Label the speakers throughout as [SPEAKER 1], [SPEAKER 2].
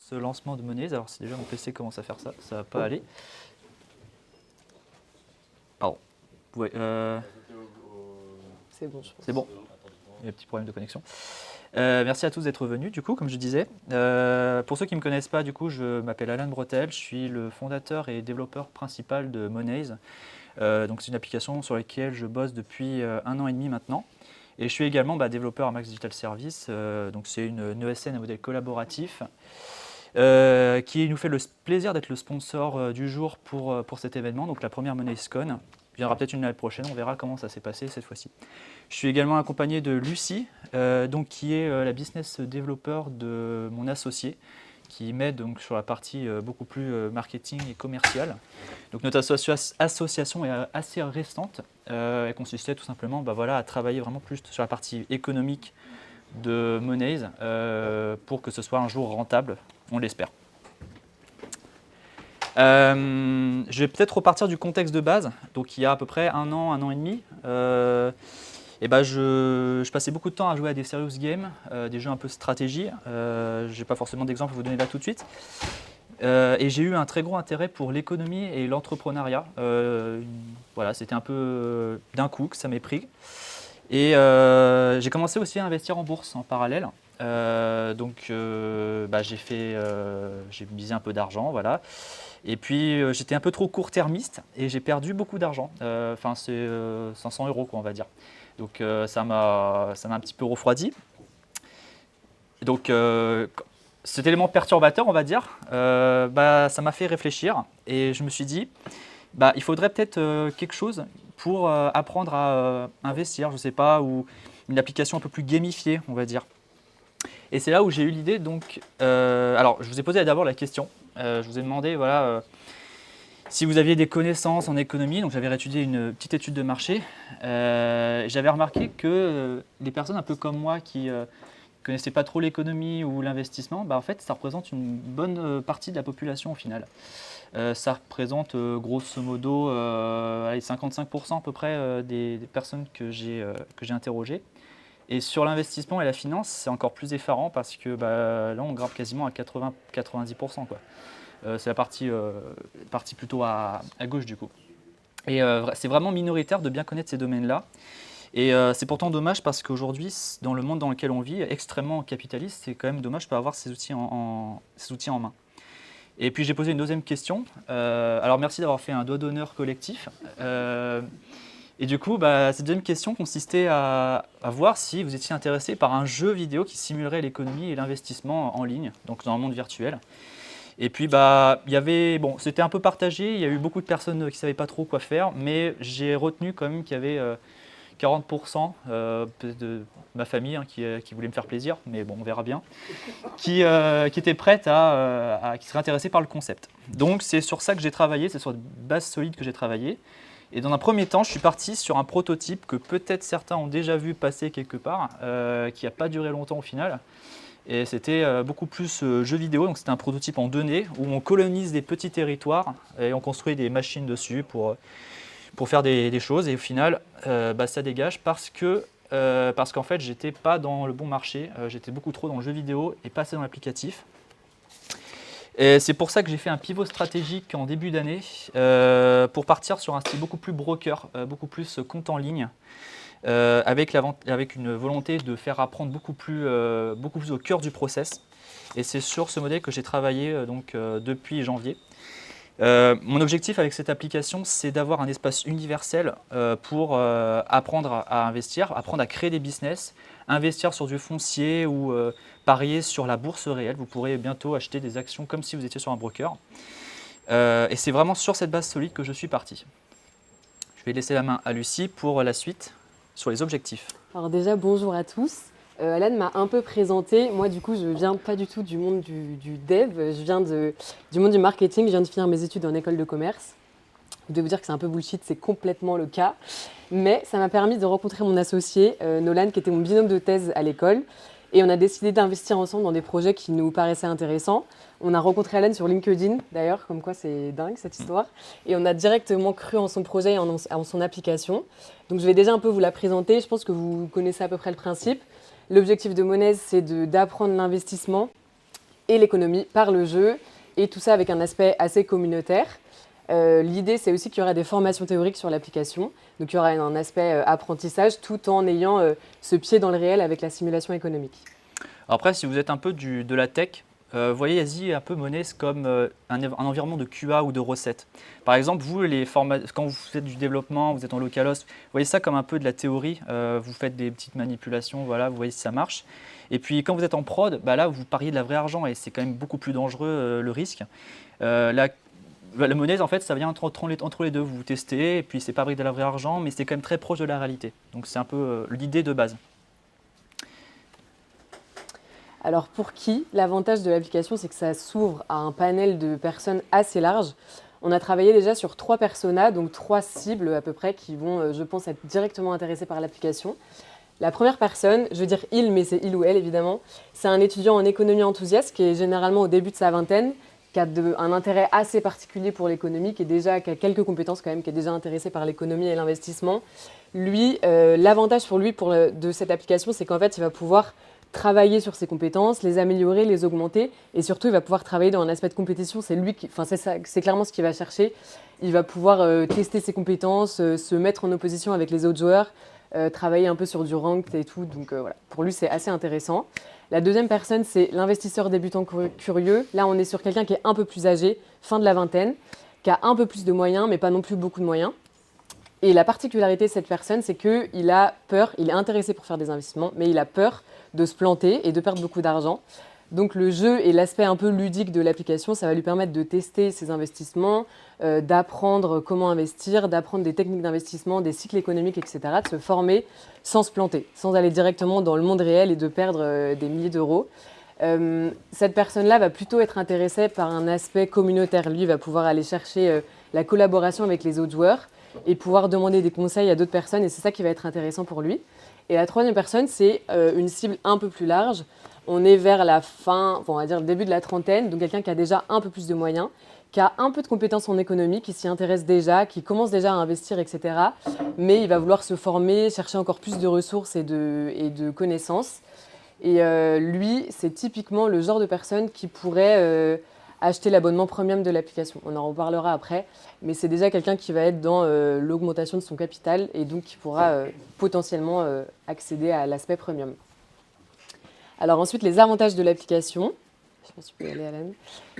[SPEAKER 1] Ce lancement de Monnays. Alors si déjà mon PC commence à faire ça, ça va pas aller. Pardon. Ouais,
[SPEAKER 2] C'est bon, je pense.
[SPEAKER 1] c'est bon. Il y a un petit problème de connexion. Merci à tous d'être venus, du coup, comme je disais. Pour ceux qui ne me connaissent pas, du coup, je m'appelle Alan Bretel, je suis le fondateur et développeur principal de Monnays. Donc c'est une application sur laquelle je bosse depuis 1 an et demi maintenant. Et je suis également développeur à Max Digital Service. Donc c'est une ESN à modèle collaboratif qui nous fait le plaisir d'être le sponsor du jour pour cet événement, donc la première MonnaysCon. Il y en aura peut-être une l'année prochaine, on verra comment ça s'est passé cette fois-ci. Je suis également accompagné de Lucie, donc, qui est la business développeur de mon associé, qui m'aide donc sur la partie beaucoup plus marketing et commerciale. Donc notre association est assez récente. Elle consistait tout simplement à travailler vraiment plus sur la partie économique de Monnays pour que ce soit un jour rentable, on l'espère. Je vais peut-être repartir du contexte de base. Donc il y a à peu près 1 an et demi, je passais beaucoup de temps à jouer à des serious games, des jeux un peu stratégie. Je n'ai pas forcément d'exemple à vous donner là tout de suite. Et j'ai eu un très gros intérêt pour l'économie et l'entrepreneuriat. C'était un peu d'un coup que ça m'est pris. Et j'ai commencé aussi à investir en bourse en parallèle. J'ai misé un peu d'argent, voilà. Et puis j'étais un peu trop court-termiste et j'ai perdu beaucoup d'argent. C'est 500 € quoi, on va dire. Donc ça m'a un petit peu refroidi. Donc cet élément perturbateur, on va dire, ça m'a fait réfléchir et je me suis dit, il faudrait peut-être quelque chose pour apprendre à investir, je ne sais pas, ou une application un peu plus gamifiée, on va dire. Et c'est là où j'ai eu l'idée. Donc, alors, je vous ai posé d'abord la question. Je vous ai demandé, si vous aviez des connaissances en économie. Donc, j'avais étudié une petite étude de marché. J'avais remarqué que les personnes un peu comme moi qui connaissaient pas trop l'économie ou l'investissement, en fait, ça représente une bonne partie de la population au final. Ça représente grosso modo 55% à peu près des personnes que j'ai interrogées. Et sur l'investissement et la finance, c'est encore plus effarant parce que là, on grimpe quasiment à 80-90%, quoi. C'est la partie plutôt à gauche du coup. Et c'est vraiment minoritaire de bien connaître ces domaines-là. Et c'est pourtant dommage parce qu'aujourd'hui, dans le monde dans lequel on vit, extrêmement capitaliste, c'est quand même dommage de ne pas avoir ces outils en main. Et puis j'ai posé une deuxième question. Alors merci d'avoir fait un doigt d'honneur collectif. Et du coup, cette deuxième question consistait à voir si vous étiez intéressé par un jeu vidéo qui simulerait l'économie et l'investissement en ligne, donc dans un monde virtuel. Et puis c'était un peu partagé, il y a eu beaucoup de personnes qui ne savaient pas trop quoi faire, mais j'ai retenu quand même qu'il y avait 40% de ma famille qui voulait me faire plaisir, mais bon, on verra bien, qui était prête qui serait intéressée par le concept. Donc c'est sur ça que j'ai travaillé, c'est sur une base solide que j'ai travaillé. Et dans un premier temps, je suis parti sur un prototype que peut-être certains ont déjà vu passer quelque part, qui n'a pas duré longtemps au final. Et c'était beaucoup plus jeu vidéo, donc c'était un prototype en 2D où on colonise des petits territoires et on construit des machines dessus pour faire des choses. Et au final, ça dégage parce qu'en fait, j'étais pas dans le bon marché, j'étais beaucoup trop dans le jeu vidéo et pas assez dans l'applicatif. Et c'est pour ça que j'ai fait un pivot stratégique en début d'année pour partir sur un style beaucoup plus broker, beaucoup plus compte en ligne, avec une volonté de faire apprendre beaucoup plus au cœur du process. Et c'est sur ce modèle que j'ai travaillé depuis janvier. Mon objectif avec cette application, c'est d'avoir un espace universel pour apprendre à investir, apprendre à créer des business, investir sur du foncier ou parier sur la bourse réelle. Vous pourrez bientôt acheter des actions comme si vous étiez sur un broker. Et c'est vraiment sur cette base solide que je suis parti. Je vais laisser la main à Lucie pour la suite sur les objectifs.
[SPEAKER 2] Alors déjà, bonjour à tous. Alan m'a un peu présenté. Moi, du coup, je viens pas du tout du monde du dev. Je viens du monde du marketing. Je viens de finir mes études en école de commerce. Je dois vous dire que c'est un peu bullshit, c'est complètement le cas. Mais ça m'a permis de rencontrer mon associé, Nolan, qui était mon binôme de thèse à l'école. Et on a décidé d'investir ensemble dans des projets qui nous paraissaient intéressants. On a rencontré Alan sur LinkedIn, d'ailleurs, comme quoi c'est dingue cette histoire. Et on a directement cru en son projet et en son application. Donc je vais déjà un peu vous la présenter. Je pense que vous connaissez à peu près le principe. L'objectif de Monnays, c'est d'apprendre l'investissement et l'économie par le jeu, et tout ça avec un aspect assez communautaire. L'idée, c'est aussi qu'il y aura des formations théoriques sur l'application, donc il y aura un aspect apprentissage tout en ayant ce pied dans le réel avec la simulation économique.
[SPEAKER 1] Après, si vous êtes un peu de la tech, vous voyez Yazi un peu Monnaie comme un environnement de QA ou de recettes. Par exemple, vous, quand vous faites du développement, vous êtes en localhost, vous voyez ça comme un peu de la théorie, vous faites des petites manipulations, voilà, vous voyez si ça marche. Et puis quand vous êtes en prod, bah là, vous pariez de la vraie argent et c'est quand même beaucoup plus dangereux le risque. La monnaie, en fait, ça vient entre les deux. Vous testez, et puis c'est pas de la vraie argent, mais c'est quand même très proche de la réalité. Donc c'est un peu l'idée de base.
[SPEAKER 2] Alors pour qui, l'avantage de l'application, c'est que ça s'ouvre à un panel de personnes assez large. On a travaillé déjà sur 3 personas, donc 3 cibles à peu près, qui vont, je pense, être directement intéressées par l'application. La première personne, je veux dire il, mais c'est il ou elle évidemment, c'est un étudiant en économie enthousiaste qui est généralement au début de sa vingtaine, qui a un intérêt assez particulier pour l'économie, qui a quelques compétences quand même, qui est déjà intéressé par l'économie et l'investissement. Lui, l'avantage pour lui de cette application, c'est qu'en fait, il va pouvoir travailler sur ses compétences, les améliorer, les augmenter, et surtout, il va pouvoir travailler dans un aspect de compétition. C'est clairement ce qu'il va chercher. Il va pouvoir tester ses compétences, se mettre en opposition avec les autres joueurs, travailler un peu sur du ranked et tout. Donc voilà, pour lui, c'est assez intéressant. La deuxième personne, c'est l'investisseur débutant curieux. Là, on est sur quelqu'un qui est un peu plus âgé, fin de la vingtaine, qui a un peu plus de moyens, mais pas non plus beaucoup de moyens. Et la particularité de cette personne, c'est qu'il a peur, il est intéressé pour faire des investissements, mais il a peur de se planter et de perdre beaucoup d'argent. Donc le jeu et l'aspect un peu ludique de l'application, ça va lui permettre de tester ses investissements, d'apprendre comment investir, d'apprendre des techniques d'investissement, des cycles économiques, etc., de se former sans se planter, sans aller directement dans le monde réel et de perdre des milliers d'euros. Cette personne-là va plutôt être intéressée par un aspect communautaire. Lui va pouvoir aller chercher la collaboration avec les autres joueurs et pouvoir demander des conseils à d'autres personnes, et c'est ça qui va être intéressant pour lui. Et la troisième personne, c'est une cible un peu plus large. On est vers la fin, on va dire le début de la trentaine, donc quelqu'un qui a déjà un peu plus de moyens, qui a un peu de compétences en économie, qui s'y intéresse déjà, qui commence déjà à investir, etc. Mais il va vouloir se former, chercher encore plus de ressources et de connaissances. Et lui, c'est typiquement le genre de personne qui pourrait acheter l'abonnement premium de l'application. On en reparlera après, mais c'est déjà quelqu'un qui va être dans l'augmentation de son capital et donc qui pourra potentiellement accéder à l'aspect premium. Alors ensuite, les avantages de l'application. Je pense que tu peux y aller, Alan.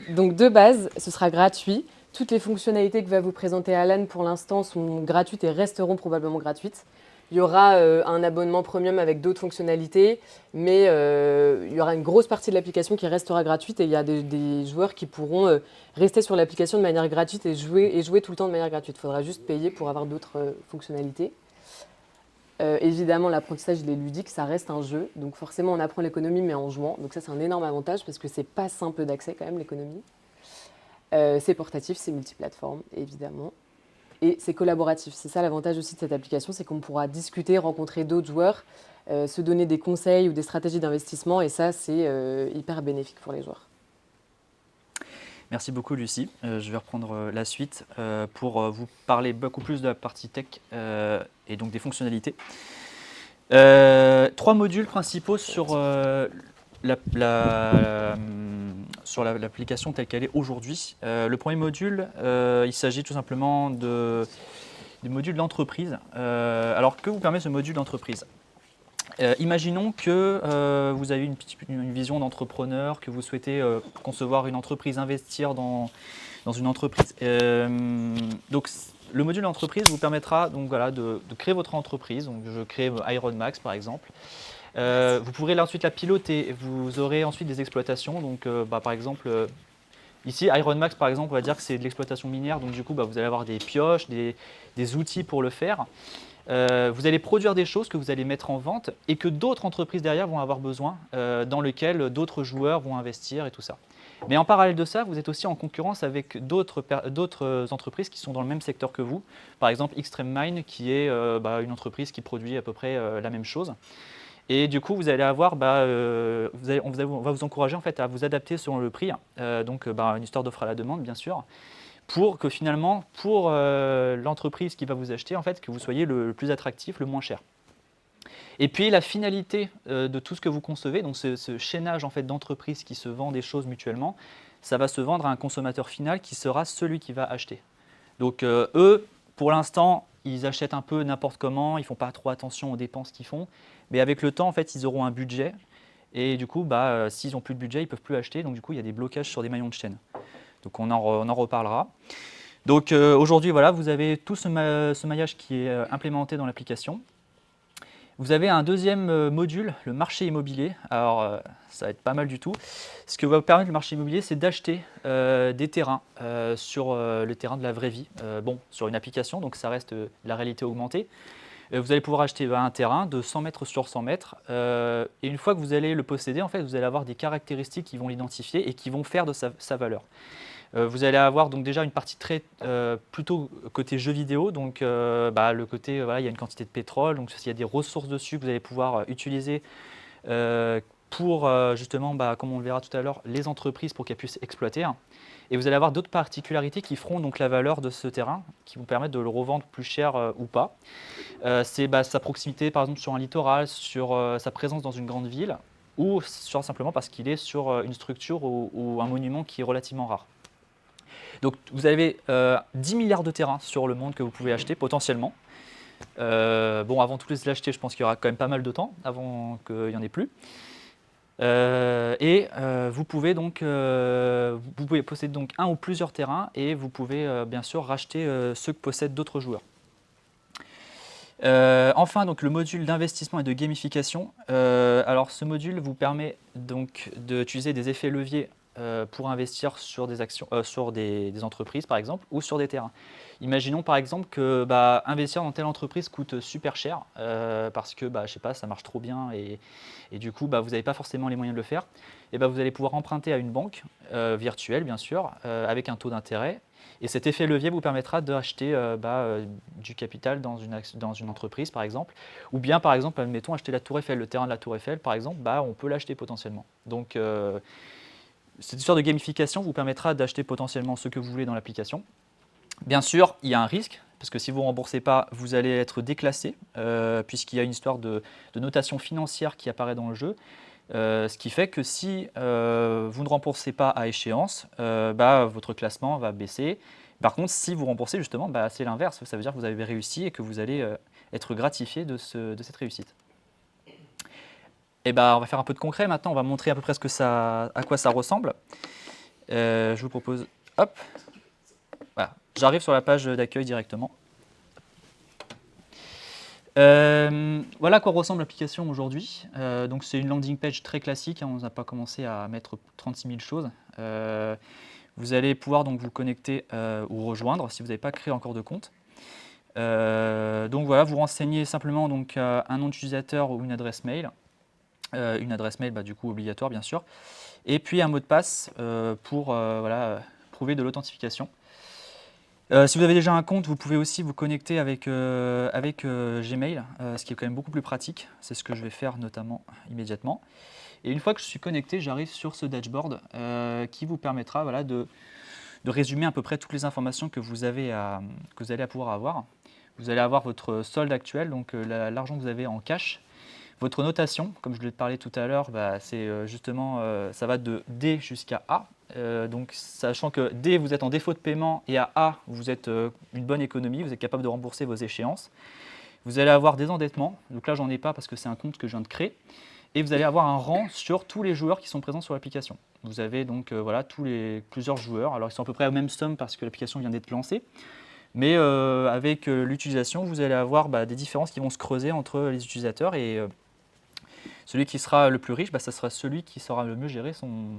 [SPEAKER 2] Donc de base, ce sera gratuit. Toutes les fonctionnalités que va vous présenter Alan pour l'instant sont gratuites et resteront probablement gratuites. Il y aura un abonnement premium avec d'autres fonctionnalités, mais il y aura une grosse partie de l'application qui restera gratuite et il y a des joueurs qui pourront rester sur l'application de manière gratuite et jouer tout le temps de manière gratuite. Il faudra juste payer pour avoir d'autres fonctionnalités. Évidemment, l'apprentissage il est ludique, ça reste un jeu, donc forcément on apprend l'économie mais en jouant, donc ça c'est un énorme avantage parce que c'est pas simple d'accès quand même l'économie. C'est portatif, c'est multiplateforme évidemment. Et c'est collaboratif. C'est ça l'avantage aussi de cette application, c'est qu'on pourra discuter, rencontrer d'autres joueurs, se donner des conseils ou des stratégies d'investissement. Et ça, c'est hyper bénéfique pour les joueurs.
[SPEAKER 1] Merci beaucoup Lucie. Je vais reprendre la suite pour vous parler beaucoup plus de la partie tech et donc des fonctionnalités. 3 modules principaux sur l'application telle qu'elle est aujourd'hui. Le premier module, il s'agit tout simplement du module d'entreprise. Alors, que vous permet ce module d'entreprise ? Imaginons que vous avez une vision d'entrepreneur, que vous souhaitez concevoir une entreprise, investir dans une entreprise. Donc, le module d'entreprise vous permettra donc, voilà, de créer votre entreprise. Donc, je crée Ironmax par exemple. Vous pourrez ensuite la piloter. Vous aurez ensuite des exploitations. Donc, par exemple, ici, Ironmax, par exemple, on va dire que c'est de l'exploitation minière. Donc, du coup, vous allez avoir des pioches, des outils pour le faire. Vous allez produire des choses que vous allez mettre en vente et que d'autres entreprises derrière vont avoir besoin, dans lesquelles d'autres joueurs vont investir et tout ça. Mais en parallèle de ça, vous êtes aussi en concurrence avec d'autres entreprises qui sont dans le même secteur que vous. Par exemple, Extreme Mine, qui est une entreprise qui produit à peu près la même chose. Et du coup, vous allez avoir, on va vous encourager en fait à vous adapter selon le prix. Donc, une histoire d'offre à la demande, bien sûr, pour que finalement, pour l'entreprise qui va vous acheter, en fait, que vous soyez le plus attractif, le moins cher. Et puis la finalité de tout ce que vous concevez, donc ce chaînage en fait, d'entreprises qui se vendent des choses mutuellement, ça va se vendre à un consommateur final qui sera celui qui va acheter. Donc eux, pour l'instant, ils achètent un peu n'importe comment, ils ne font pas trop attention aux dépenses qu'ils font, mais avec le temps, en fait, ils auront un budget, et du coup, s'ils n'ont plus de budget, ils ne peuvent plus acheter, donc du coup, il y a des blocages sur des maillons de chaîne. Donc on en reparlera. Donc aujourd'hui, voilà, vous avez tout ce maillage qui est implémenté dans l'application. Vous avez un deuxième module, le marché immobilier. Alors, ça va être pas mal du tout. Ce que va vous permettre le marché immobilier, c'est d'acheter des terrains sur le terrain de la vraie vie. Bon, sur une application, donc ça reste la réalité augmentée. Vous allez pouvoir acheter un terrain de 100 mètres sur 100 mètres. Et une fois que vous allez le posséder, en fait, vous allez avoir des caractéristiques qui vont l'identifier et qui vont faire de sa valeur. Vous allez avoir donc déjà une partie très plutôt côté jeux vidéo, donc le côté voilà, il y a une quantité de pétrole, donc il y a des ressources dessus que vous allez pouvoir utiliser pour justement, comme on le verra tout à l'heure, les entreprises pour qu'elles puissent exploiter. Et vous allez avoir d'autres particularités qui feront donc la valeur de ce terrain, qui vont permettre de le revendre plus cher ou pas. C'est sa proximité par exemple sur un littoral, sur sa présence dans une grande ville, ou simplement parce qu'il est sur une structure ou un monument qui est relativement rare. Donc vous avez 10 milliards de terrains sur le monde que vous pouvez acheter potentiellement. Avant de les acheter, je pense qu'il y aura quand même pas mal de temps avant qu'il n'y en ait plus. Vous pouvez posséder donc un ou plusieurs terrains et vous pouvez bien sûr racheter ceux que possèdent d'autres joueurs. Enfin, donc, le module d'investissement et de gamification. Alors ce module vous permet donc d'utiliser des effets leviers pour investir sur des actions, sur des entreprises par exemple, ou sur des terrains. Imaginons par exemple que investir dans telle entreprise coûte super cher parce que je sais pas, ça marche trop bien et du coup vous n'avez pas forcément les moyens de le faire. Et vous allez pouvoir emprunter à une banque virtuelle bien sûr, avec un taux d'intérêt. Et cet effet levier vous permettra d'acheter du capital dans une entreprise par exemple, ou bien par exemple, admettons, acheter la Tour Eiffel, le terrain de la Tour Eiffel par exemple, on peut l'acheter potentiellement. Donc cette histoire de gamification vous permettra d'acheter potentiellement ce que vous voulez dans l'application. Bien sûr, il y a un risque, parce que si vous ne remboursez pas, vous allez être déclassé, puisqu'il y a une histoire de notation financière qui apparaît dans le jeu. Ce qui fait que si vous ne remboursez pas à échéance, votre classement va baisser. Par contre, si vous remboursez, justement, c'est l'inverse. Ça veut dire que vous avez réussi et que vous allez être gratifié de cette réussite. Et on va faire un peu de concret maintenant. On va montrer à peu près à quoi ça ressemble. Je vous propose, hop, voilà. J'arrive sur la page d'accueil directement. Voilà à quoi ressemble l'application aujourd'hui. Donc c'est une landing page très classique, on n'a pas commencé à mettre 36 000 choses. Vous allez pouvoir donc vous connecter ou rejoindre si vous n'avez pas créé encore de compte. Donc voilà, vous renseignez simplement donc, un nom d'utilisateur ou une adresse mail. Une adresse mail du coup obligatoire bien sûr. Et puis un mot de passe pour prouver de l'authentification. Si vous avez déjà un compte, vous pouvez aussi vous connecter avec Gmail, ce qui est quand même beaucoup plus pratique. C'est ce que je vais faire notamment immédiatement. Et une fois que je suis connecté, j'arrive sur ce dashboard qui vous permettra de résumer à peu près toutes les informations que vous allez pouvoir avoir. Vous allez avoir votre solde actuel, donc l'argent que vous avez en cash. Votre notation, comme je l'ai parlé tout à l'heure, c'est justement, ça va de D jusqu'à A. Donc, sachant que D, vous êtes en défaut de paiement et à A, vous êtes une bonne économie, vous êtes capable de rembourser vos échéances. Vous allez avoir des endettements, donc là, j'en ai pas parce que c'est un compte que je viens de créer. Et vous allez avoir un rang sur tous les joueurs qui sont présents sur l'application. Vous avez donc plusieurs joueurs. Alors, ils sont à peu près à la même somme parce que l'application vient d'être lancée. Mais avec l'utilisation, vous allez avoir des différences qui vont se creuser entre les utilisateurs et celui qui sera le plus riche, ça sera celui qui saura le mieux gérer son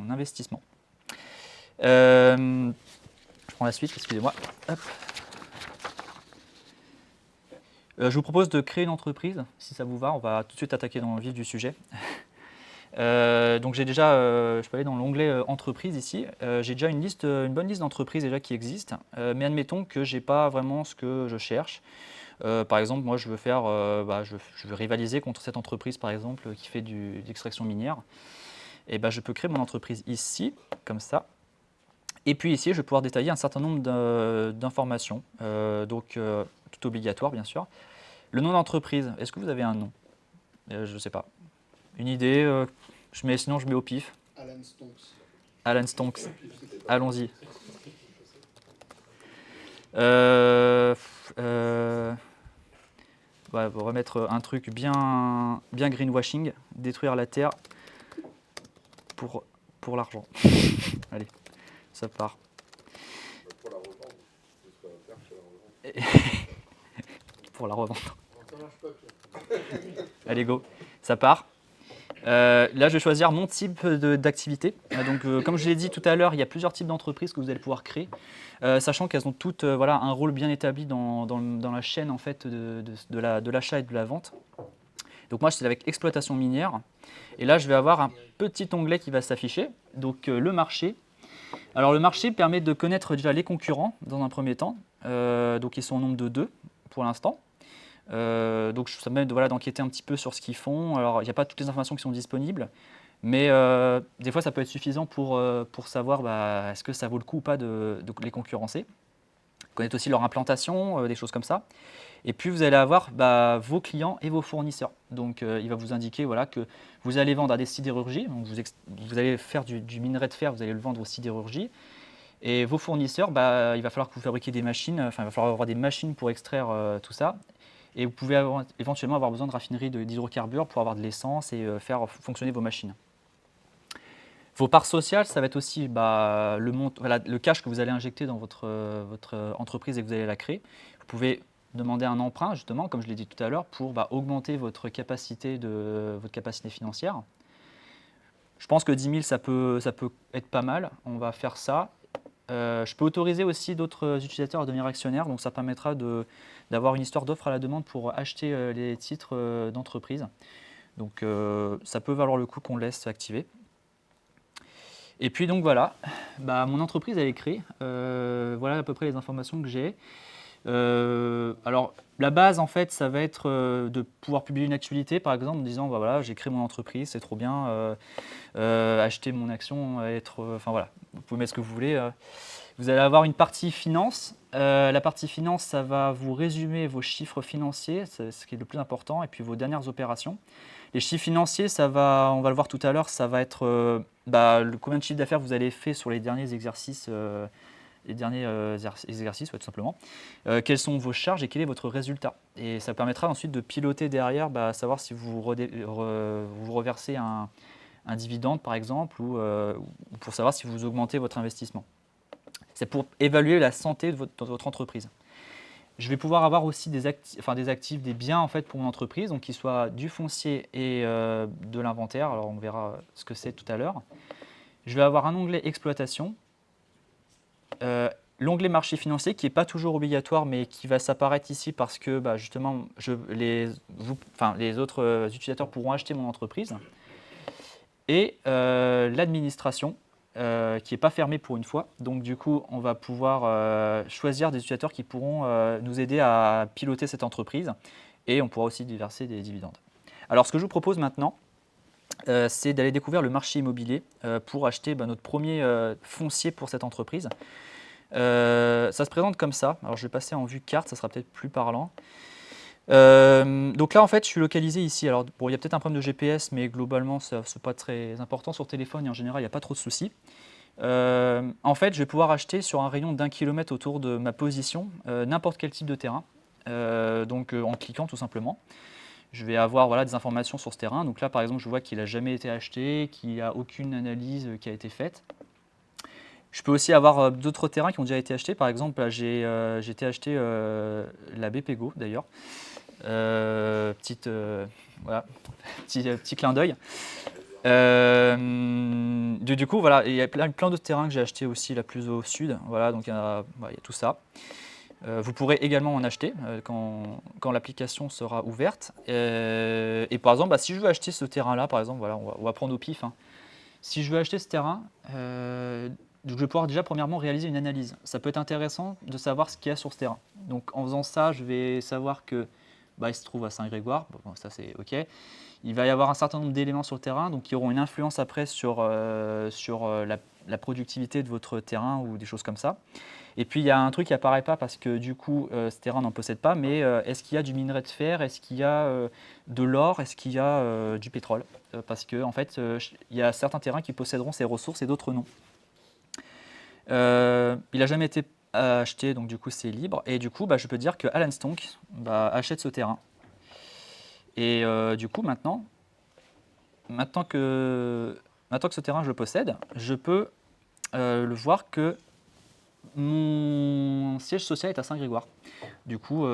[SPEAKER 1] investissement. Je prends la suite, excusez-moi. Je vous propose de créer une entreprise, si ça vous va. On va tout de suite attaquer dans le vif du sujet. Donc j'ai déjà, je peux aller dans l'onglet entreprise ici. J'ai déjà une bonne liste d'entreprises déjà qui existent, mais admettons que je n'ai pas vraiment ce que je cherche. Par exemple, moi je veux faire, je veux rivaliser contre cette entreprise par exemple qui fait d'extraction minière. Et je peux créer mon entreprise ici, comme ça. Et puis ici, je vais pouvoir détailler un certain nombre d'informations, tout obligatoire bien sûr. Le nom d'entreprise, est-ce que vous avez un nom? Je ne sais pas. Une idée sinon, je mets au pif.
[SPEAKER 3] Alan Stonks.
[SPEAKER 1] Alan Stonks. Allons-y. Euh, euh, on va remettre un truc bien greenwashing, détruire la terre pour l'argent. Allez, ça part.
[SPEAKER 4] Pour la revendre. Détruire la terre, c'est la revendre.
[SPEAKER 1] Pour la revendre.
[SPEAKER 4] Ça marche pas, Pierre.
[SPEAKER 1] Allez, go, ça part. Là, je vais choisir mon type d'activité. Donc, comme je l'ai dit tout à l'heure, il y a plusieurs types d'entreprises que vous allez pouvoir créer, sachant qu'elles ont toutes un rôle bien établi dans la chaîne en fait, de l'achat et de la vente. Donc moi, c'est avec exploitation minière. Et là, je vais avoir un petit onglet qui va s'afficher. Donc, le marché. Alors, le marché permet de connaître déjà les concurrents dans un premier temps. Donc, ils sont au nombre de 2 pour l'instant. Donc ça me permet d'enquêter un petit peu sur ce qu'ils font. Alors il n'y a pas toutes les informations qui sont disponibles, mais des fois ça peut être suffisant pour savoir est-ce que ça vaut le coup ou pas de les concurrencer. Connaître aussi leur implantation, des choses comme ça. Et puis vous allez avoir vos clients et vos fournisseurs. Donc il va vous indiquer que vous allez vendre à des sidérurgies. Donc vous allez faire du minerai de fer, vous allez le vendre aux sidérurgies. Et vos fournisseurs, il va falloir que vous fabriquiez des machines, il va falloir avoir des machines pour extraire tout ça. Et vous pouvez éventuellement avoir besoin de raffineries d'hydrocarbures pour avoir de l'essence et faire fonctionner vos machines. Vos parts sociales, ça va être aussi le cash que vous allez injecter dans votre entreprise et que vous allez la créer. Vous pouvez demander un emprunt, justement, comme je l'ai dit tout à l'heure, pour augmenter votre capacité financière. Je pense que 10 000, ça peut être pas mal. On va faire ça. Je peux autoriser aussi d'autres utilisateurs à devenir actionnaires, donc ça permettra d'avoir une histoire d'offre à la demande pour acheter les titres d'entreprise. Donc ça peut valoir le coup qu'on laisse activer. Et puis donc voilà, mon entreprise elle est créée. Voilà à peu près les informations que j'ai. Alors la base en fait ça va être de pouvoir publier une actualité par exemple en disant voilà j'ai créé mon entreprise, c'est trop bien, acheter mon action, vous pouvez mettre ce que vous voulez. Vous allez avoir une partie finance. La partie finance, ça va vous résumer vos chiffres financiers, c'est ce qui est le plus important, et puis vos dernières opérations. Les chiffres financiers, on va le voir tout à l'heure, ça va être combien de chiffre d'affaires vous avez fait sur les derniers exercices, tout simplement. Quelles sont vos charges et quel est votre résultat. Et ça permettra ensuite de piloter derrière, savoir si vous reversez un dividende par exemple, ou pour savoir si vous augmentez votre investissement. C'est pour évaluer la santé de votre entreprise. Je vais pouvoir avoir aussi des actifs, des biens en fait pour mon entreprise, donc qu'ils soient du foncier et de l'inventaire. Alors on verra ce que c'est tout à l'heure. Je vais avoir un onglet exploitation, l'onglet marché financier qui n'est pas toujours obligatoire, mais qui va s'apparaître ici parce que justement les autres utilisateurs pourront acheter mon entreprise. Et l'administration. Qui n'est pas fermé pour une fois. Donc du coup, on va pouvoir choisir des utilisateurs qui pourront nous aider à piloter cette entreprise et on pourra aussi verser des dividendes. Alors ce que je vous propose maintenant, c'est d'aller découvrir le marché immobilier pour acheter notre premier foncier pour cette entreprise. Ça se présente comme ça. Alors je vais passer en vue carte, ça sera peut-être plus parlant. Donc là en fait je suis localisé ici. Alors bon, il y a peut-être un problème de GPS, mais globalement c'est pas très important sur téléphone et en général il n'y a pas trop de soucis. En fait je vais pouvoir acheter sur un rayon d'1 kilomètre autour de ma position n'importe quel type de terrain, en cliquant tout simplement. Je vais avoir des informations sur ce terrain. Donc là par exemple je vois qu'il n'a jamais été acheté, qu'il n'y a aucune analyse qui a été faite. Je peux aussi avoir d'autres terrains qui ont déjà été achetés. Par exemple, là, j'ai été acheter la BPGO d'ailleurs. Petit clin d'œil. Du coup, voilà, il y a plein d'autres terrains que j'ai achetés aussi là plus au sud. Voilà, donc il y a tout ça. Vous pourrez également en acheter quand l'application sera ouverte. Et par exemple, si je veux acheter ce terrain-là, par exemple, voilà, on va prendre au pif. Hein. Si je veux acheter ce terrain, donc je vais pouvoir déjà premièrement réaliser une analyse. Ça peut être intéressant de savoir ce qu'il y a sur ce terrain. Donc en faisant ça, je vais savoir que bah, il se trouve à Saint-Grégoire, bon, ça c'est OK. Il va y avoir un certain nombre d'éléments sur le terrain, donc qui auront une influence après sur la productivité de votre terrain ou des choses comme ça. Et puis il y a un truc qui apparaît pas parce que du coup ce terrain n'en possède pas, mais est-ce qu'il y a du minerai de fer, est-ce qu'il y a de l'or, est-ce qu'il y a du pétrole? Parce que en fait il y a certains terrains qui posséderont ces ressources et d'autres non. Il n'a jamais été acheté, donc du coup c'est libre. Et du coup bah, je peux dire que Alan Stonk bah, achète ce terrain. Et du coup maintenant que ce terrain je le possède, je peux le voir que mon siège social est à Saint-Grégoire. Du coup,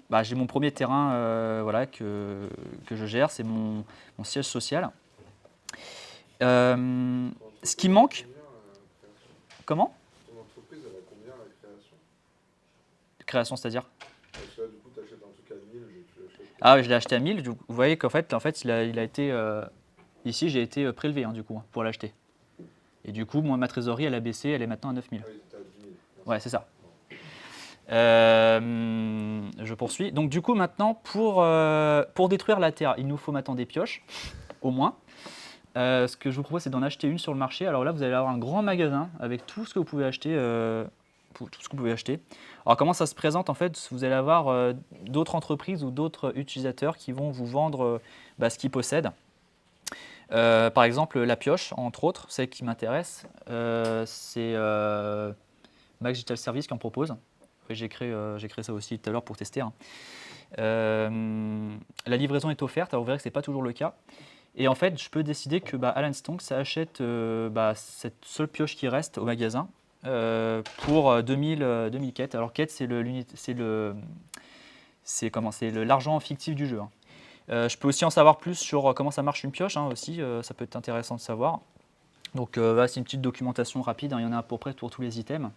[SPEAKER 1] bah, j'ai mon premier terrain voilà, que je gère, c'est mon siège social. Ce qui manque, comment?
[SPEAKER 4] Ton entreprise, elle a combien la création?
[SPEAKER 1] Création, c'est-à-dire?
[SPEAKER 4] Parce que là, du coup, tu achètes un truc à 1000, tu l'achètes.
[SPEAKER 1] Ah oui, je l'ai acheté à 1000. Vous voyez qu'en fait, il a été. Ici, j'ai été prélevé du coup, pour l'acheter. Et du coup, moi, ma trésorerie, elle a baissé, elle est maintenant à 9000.
[SPEAKER 4] Ah oui, t'étais à 10 000.
[SPEAKER 1] Ouais, c'est ça. Je poursuis. Donc du coup maintenant pour détruire la terre, il nous faut maintenant des pioches, au moins. Ce que je vous propose c'est d'en acheter une sur le marché. Alors là vous allez avoir un grand magasin avec tout ce que vous pouvez acheter. Alors comment ça se présente en fait? Vous allez avoir d'autres entreprises ou d'autres utilisateurs qui vont vous vendre ce qu'ils possèdent. Par exemple la pioche, entre autres, celle qui m'intéresse, c'est Max Digital Service qui en propose. J'ai créé ça aussi tout à l'heure pour tester. Hein. La livraison est offerte, alors vous verrez que ce n'est pas toujours le cas. Et en fait, je peux décider que Alan Stonk, ça achète cette seule pioche qui reste au magasin pour 2000 quêtes. Alors quête, c'est l'argent fictif du jeu. Hein. Je peux aussi en savoir plus sur comment ça marche une pioche, hein, aussi, ça peut être intéressant de savoir. Donc c'est une petite documentation rapide, hein, il y en a à peu près pour tous les items.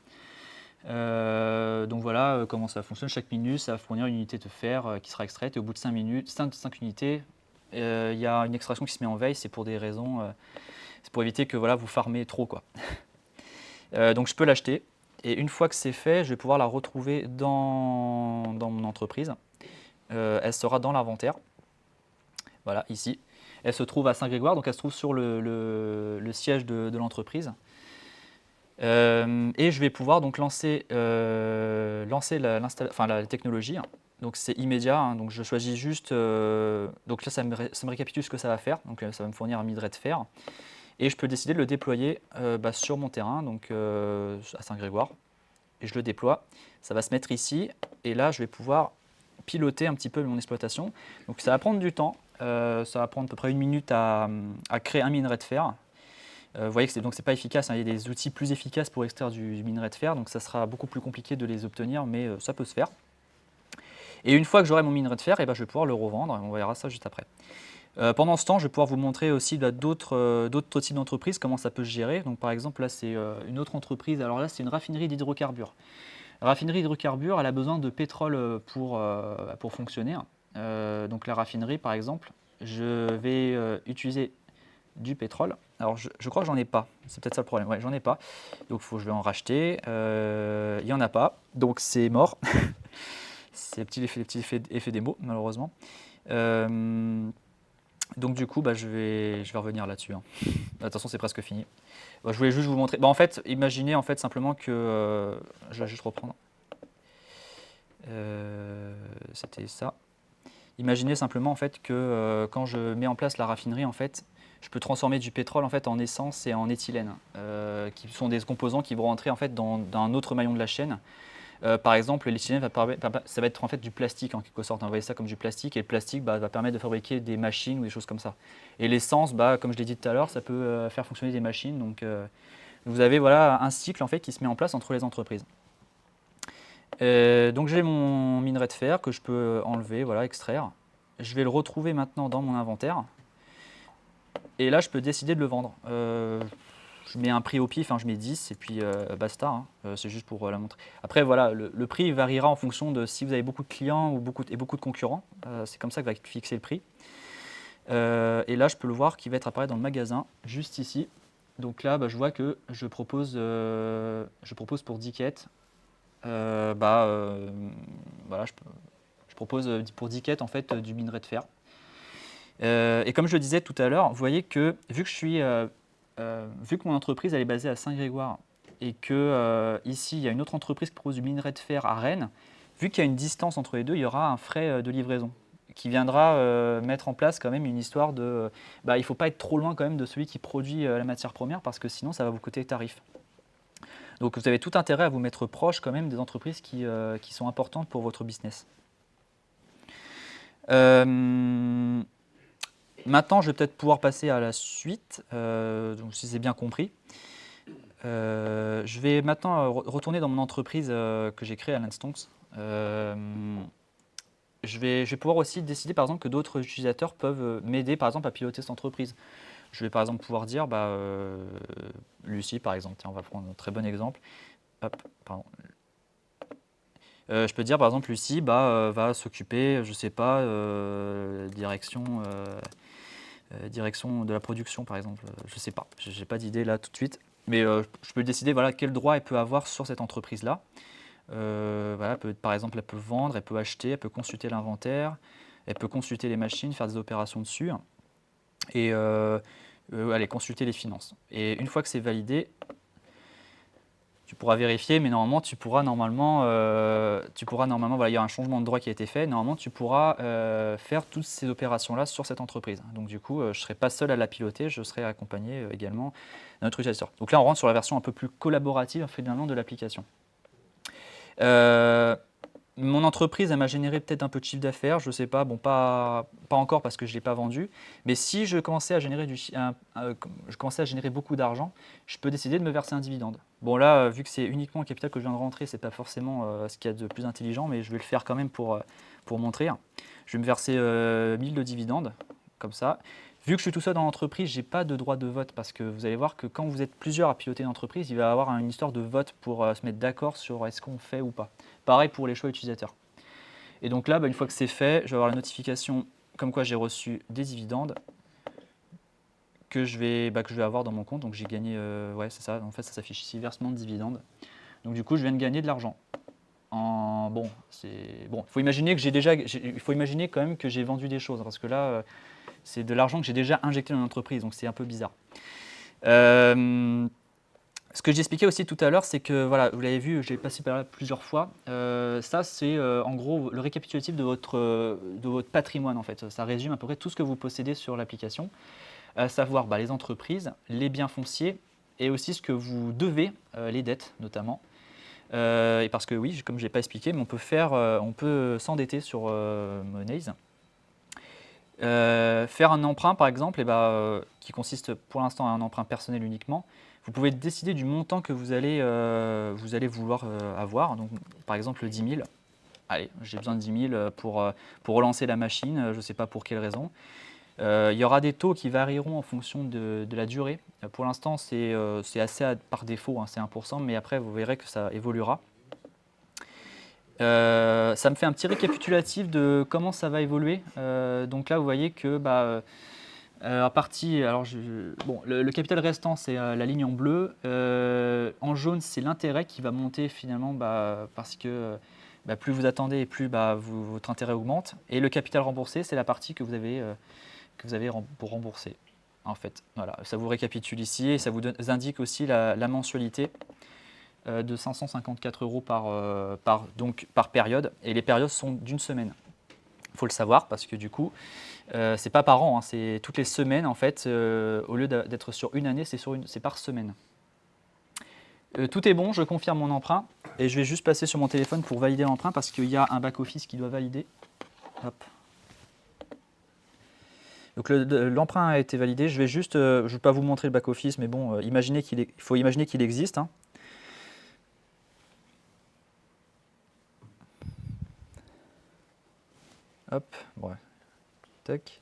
[SPEAKER 1] Donc voilà comment ça fonctionne. Chaque minute, ça va fournir une unité de fer qui sera extraite et au bout de 5 minutes, 5 unités, il y a une extraction qui se met en veille. C'est pour des raisons, c'est pour éviter que voilà, vous farmez trop, quoi. Donc je peux l'acheter et une fois que c'est fait, je vais pouvoir la retrouver dans mon entreprise. Elle sera dans l'inventaire. Voilà, ici. Elle se trouve à Saint-Grégoire, donc elle se trouve sur le siège de l'entreprise. Et je vais pouvoir donc lancer la technologie. Donc c'est immédiat, hein, donc je choisis juste. Donc là, ça me récapitule ce que ça va faire. Donc ça va me fournir un minerai de fer. Et je peux décider de le déployer sur mon terrain, donc à Saint-Grégoire. Et je le déploie. Ça va se mettre ici. Et là, je vais pouvoir piloter un petit peu mon exploitation. Donc ça va prendre du temps. Ça va prendre à peu près 1 minute à créer un minerai de fer. Vous voyez que c'est pas efficace, hein. Il y a des outils plus efficaces pour extraire du minerai de fer, donc ça sera beaucoup plus compliqué de les obtenir, mais ça peut se faire. Et une fois que j'aurai mon minerai de fer, je vais pouvoir le revendre, on verra ça juste après. Pendant ce temps, je vais pouvoir vous montrer aussi d'autres types d'entreprises, comment ça peut se gérer. Donc par exemple, là c'est une autre entreprise, alors là c'est une raffinerie d'hydrocarbures. La raffinerie d'hydrocarbures, elle a besoin de pétrole pour fonctionner. Donc la raffinerie par exemple, je vais utiliser du pétrole. Alors je crois que j'en ai pas, c'est peut-être ça le problème, ouais j'en ai pas, donc je vais en racheter, il n'y en a pas, donc c'est mort, c'est les petits effets démo malheureusement. Donc du coup je vais revenir là-dessus, hein. Attention c'est presque fini. Je voulais juste vous montrer, en fait imaginez en fait simplement que, je vais juste reprendre, c'était ça. Imaginez simplement en fait que quand je mets en place la raffinerie en fait, je peux transformer du pétrole en fait en essence et en éthylène, qui sont des composants qui vont rentrer en fait dans un autre maillon de la chaîne. Par exemple, l'éthylène ça va être en fait du plastique en quelque sorte. Vous voyez ça comme du plastique et le plastique va permettre de fabriquer des machines ou des choses comme ça. Et l'essence, comme je l'ai dit tout à l'heure, ça peut faire fonctionner des machines. Donc vous avez voilà un cycle en fait qui se met en place entre les entreprises. Donc j'ai mon minerai de fer que je peux enlever, voilà, extraire. Je vais le retrouver maintenant dans mon inventaire. Et là, je peux décider de le vendre. Je mets un prix au pif, hein, je mets 10 et puis basta. Hein. C'est juste pour la montrer. Après, voilà, le prix variera en fonction de si vous avez beaucoup de clients ou beaucoup de concurrents. C'est comme ça que va être fixé le prix. Et là, je peux le voir qui va être apparaître dans le magasin, juste ici. Donc là, je vois que je propose pour 10 quêtes. Voilà, je propose pour 10 quêtes en fait, du minerai de fer. Et comme je le disais tout à l'heure, vous voyez que vu que mon entreprise elle est basée à Saint-Grégoire et que ici il y a une autre entreprise qui propose du minerai de fer à Rennes, vu qu'il y a une distance entre les deux, il y aura un frais de livraison qui viendra mettre en place quand même une histoire de il ne faut pas être trop loin quand même de celui qui produit la matière première parce que sinon ça va vous coûter tarif. Donc vous avez tout intérêt à vous mettre proche quand même des entreprises qui sont importantes pour votre business. Maintenant, je vais peut-être pouvoir passer à la suite, donc si c'est bien compris. Je vais maintenant retourner dans mon entreprise que j'ai créée à l'Instonks. Je vais pouvoir aussi décider par exemple que d'autres utilisateurs peuvent m'aider par exemple à piloter cette entreprise. Je vais par exemple pouvoir dire, Lucie par exemple, tiens, on va prendre un très bon exemple. Hop, pardon. Je peux dire par exemple Lucie va s'occuper, je sais pas, direction de la production par exemple, je sais pas, j'ai pas d'idée là tout de suite, mais je peux décider voilà, quel droit elle peut avoir sur cette entreprise-là. Voilà, par exemple, elle peut vendre, elle peut acheter, elle peut consulter l'inventaire, elle peut consulter les machines, faire des opérations dessus, et aller consulter les finances. Et une fois que c'est validé, tu pourras vérifier, mais normalement, voilà, il y a un changement de droit qui a été fait. Normalement, tu pourras faire toutes ces opérations-là sur cette entreprise. Donc, du coup, je ne serai pas seul à la piloter, je serai accompagné également d'un autre utilisateur. Donc là, on rentre sur la version un peu plus collaborative finalement de l'application. Mon entreprise, elle m'a généré peut-être un peu de chiffre d'affaires, je ne sais pas, bon, pas encore parce que je ne l'ai pas vendu, mais si je commençais à générer, beaucoup d'argent, je peux décider de me verser un dividende. Bon là, vu que c'est uniquement le capital que je viens de rentrer, ce n'est pas forcément ce qu'il y a de plus intelligent, mais je vais le faire quand même pour montrer. Je vais me verser 1000 de dividendes, comme ça. Vu que je suis tout seul dans l'entreprise, je n'ai pas de droit de vote parce que vous allez voir que quand vous êtes plusieurs à piloter une entreprise, il va y avoir une histoire de vote pour se mettre d'accord sur est-ce qu'on fait ou pas. Pareil pour les choix utilisateurs. Et donc là, une fois que c'est fait, je vais avoir la notification comme quoi j'ai reçu des dividendes que je vais avoir dans mon compte. Donc j'ai gagné, ouais c'est ça, en fait ça s'affiche ici, versement de dividendes. Donc du coup je viens de gagner de l'argent. Il faut imaginer quand même que j'ai vendu des choses parce que là c'est de l'argent que j'ai déjà injecté dans l'entreprise, donc c'est un peu bizarre. Ce que j'expliquais aussi tout à l'heure, c'est que, voilà, vous l'avez vu, j'ai passé par là plusieurs fois. Ça, c'est en gros le récapitulatif de votre patrimoine, en fait. Ça résume à peu près tout ce que vous possédez sur l'application, à savoir les entreprises, les biens fonciers et aussi ce que vous devez, les dettes notamment. Et parce que oui, comme je n'ai pas expliqué, mais on peut s'endetter sur Monese. Faire un emprunt par exemple, qui consiste pour l'instant à un emprunt personnel uniquement, vous pouvez décider du montant que vous allez vouloir avoir. Donc, par exemple 10 000. Allez, j'ai besoin de 10 000 pour relancer la machine, je ne sais pas pour quelle raison. Il y aura des taux qui varieront en fonction de la durée. Pour l'instant, c'est assez par défaut, c'est 1%, mais après vous verrez que ça évoluera. Ça me fait un petit récapitulatif de comment ça va évoluer. Donc là, vous voyez que le capital restant, c'est la ligne en bleu. En jaune, c'est l'intérêt qui va monter finalement parce que plus vous attendez et plus votre intérêt augmente. Et le capital remboursé, c'est la partie que vous avez pour rembourser. En fait, voilà, ça vous récapitule ici et ça vous indique aussi la mensualité de 554 € par période. Et les périodes sont d'une semaine. Il faut le savoir parce que du coup, c'est pas par an, c'est toutes les semaines en fait. Au lieu d'être sur une année, c'est par semaine. Tout est bon, je confirme mon emprunt et je vais juste passer sur mon téléphone pour valider l'emprunt parce qu'il y a un back-office qui doit valider. Hop. Donc l'emprunt a été validé. Je ne vais pas vous montrer le back-office, mais bon, il faut imaginer qu'il existe. Hop, ouais. Tac.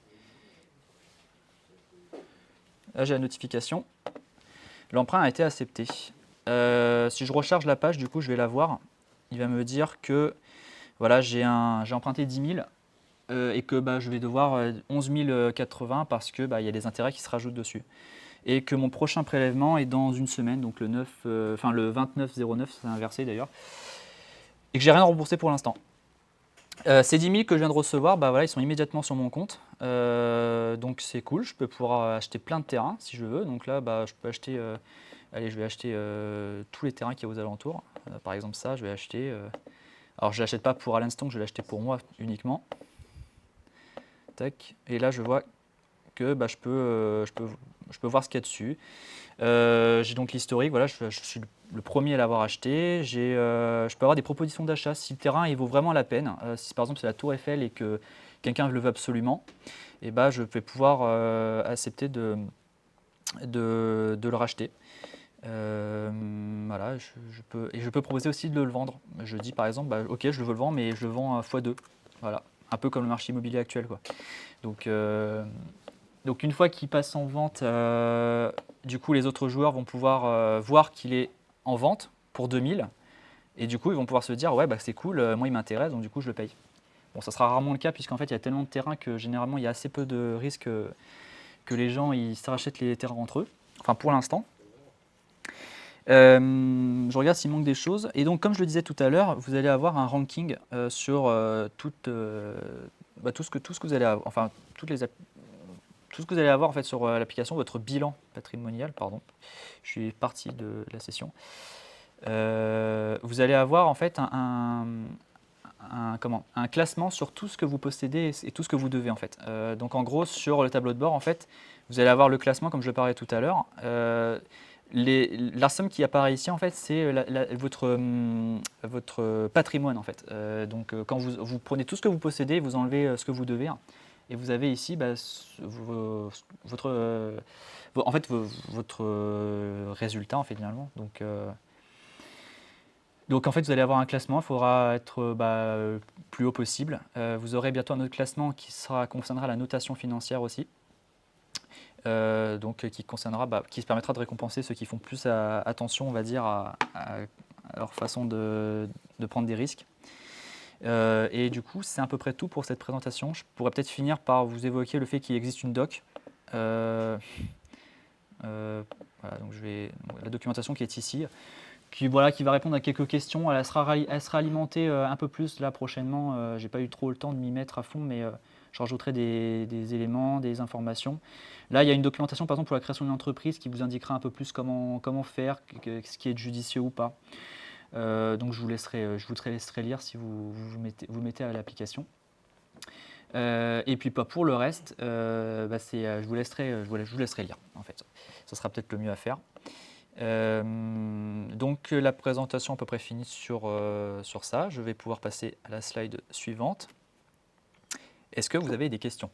[SPEAKER 1] Là, j'ai la notification. L'emprunt a été accepté. Si je recharge la page, du coup, je vais la voir. Il va me dire que voilà, j'ai emprunté 10 000 et que je vais devoir 11 080 parce que il y a des intérêts qui se rajoutent dessus. Et que mon prochain prélèvement est dans une semaine, donc le 29/09, c'est inversé d'ailleurs. Et que j'ai rien remboursé pour l'instant. Ces 10 000 que je viens de recevoir, bah voilà, ils sont immédiatement sur mon compte. Donc c'est cool, je peux pouvoir acheter plein de terrains si je veux. Donc là, bah, je peux acheter, allez, je vais acheter tous les terrains qu'il y a aux alentours. Par exemple ça, je vais acheter. Alors je ne l'achète pas pour à l'instant, je vais l'acheter pour moi uniquement. Tac. Et là, je vois que bah, je peux voir ce qu'il y a dessus. J'ai donc l'historique, voilà, je suis le premier à l'avoir acheté. Je peux avoir des propositions d'achat si le terrain il vaut vraiment la peine. Si par exemple c'est la Tour Eiffel et que quelqu'un le veut absolument, et bah, je vais pouvoir accepter de le racheter. Voilà, je peux proposer aussi de le vendre. Je dis par exemple, bah, ok, je le veux le vendre, mais je le vends à x2. Voilà, un peu comme le marché immobilier actuel, quoi. Donc, donc une fois qu'il passe en vente, du coup les autres joueurs vont pouvoir voir qu'il est en vente pour 2000 et du coup ils vont pouvoir se dire ouais bah c'est cool, moi il m'intéresse donc du coup je le paye. Bon ça sera rarement le cas puisqu'en fait il y a tellement de terrains que généralement il y a assez peu de risques que les gens ils se rachètent les terrains entre eux, enfin pour l'instant. Je regarde s'il manque des choses et donc comme je le disais tout à l'heure, vous allez avoir un ranking sur tout ce que vous allez avoir, enfin toutes les tout ce que vous allez avoir en fait sur l'application, votre bilan patrimonial, pardon. Je suis parti de la session. Vous allez avoir en fait un classement sur tout ce que vous possédez et tout ce que vous devez en fait. Donc en gros sur le tableau de bord en fait, vous allez avoir le classement comme je le parlais tout à l'heure. La somme qui apparaît ici en fait c'est votre patrimoine en fait. Donc quand vous prenez tout ce que vous possédez, vous enlevez ce que vous devez. Et vous avez ici bah, votre, en fait, votre résultat en fait, finalement. Donc en fait vous allez avoir un classement, il faudra être bah, plus haut possible. Vous aurez bientôt un autre classement qui concernera la notation financière aussi. Donc qui se permettra de récompenser ceux qui font plus attention on va dire à leur façon de prendre des risques. Et du coup, c'est à peu près tout pour cette présentation. Je pourrais peut-être finir par vous évoquer le fait qu'il existe une doc. Voilà, donc la documentation qui est ici, qui va répondre à quelques questions. Elle sera alimentée un peu plus là prochainement. J'ai pas eu trop le temps de m'y mettre à fond, mais je rajouterai des éléments, des informations. Là, il y a une documentation par exemple pour la création d'une entreprise qui vous indiquera un peu plus comment faire, ce qui est judicieux ou pas. Donc je vous laisserai lire si vous mettez à l'application. Et puis pas pour le reste, bah, je vous laisserai lire en fait. Ça sera peut-être le mieux à faire. Donc la présentation à peu près finie sur ça. Je vais pouvoir passer à la slide suivante. Est-ce que vous avez des questions?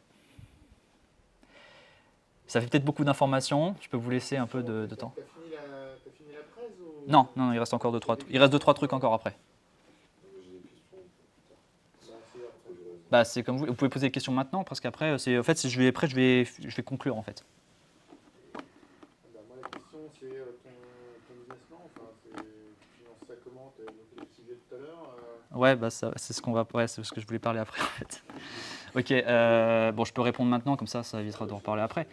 [SPEAKER 1] Ça fait peut-être beaucoup d'informations. Je peux vous laisser un peu de temps.
[SPEAKER 4] T'as fini la presse ou...
[SPEAKER 1] Non, il reste encore 2-3 trucs. Il reste 2-3 trucs encore après.
[SPEAKER 4] J'ai des questions pour plus tard. Non, c'est après, je reste.
[SPEAKER 1] Bah, c'est comme vous pouvez poser des questions maintenant parce qu'après, en fait, je vais conclure en fait.
[SPEAKER 4] Bah, moi, la question, c'est ton business plan. Enfin, tu finances ça comment? Tu as évoqué le sujet tout à l'heure.
[SPEAKER 1] Ouais, bah c'est ce que je voulais parler après en fait. Ok, bon, je peux répondre maintenant, comme ça évitera de reparler après.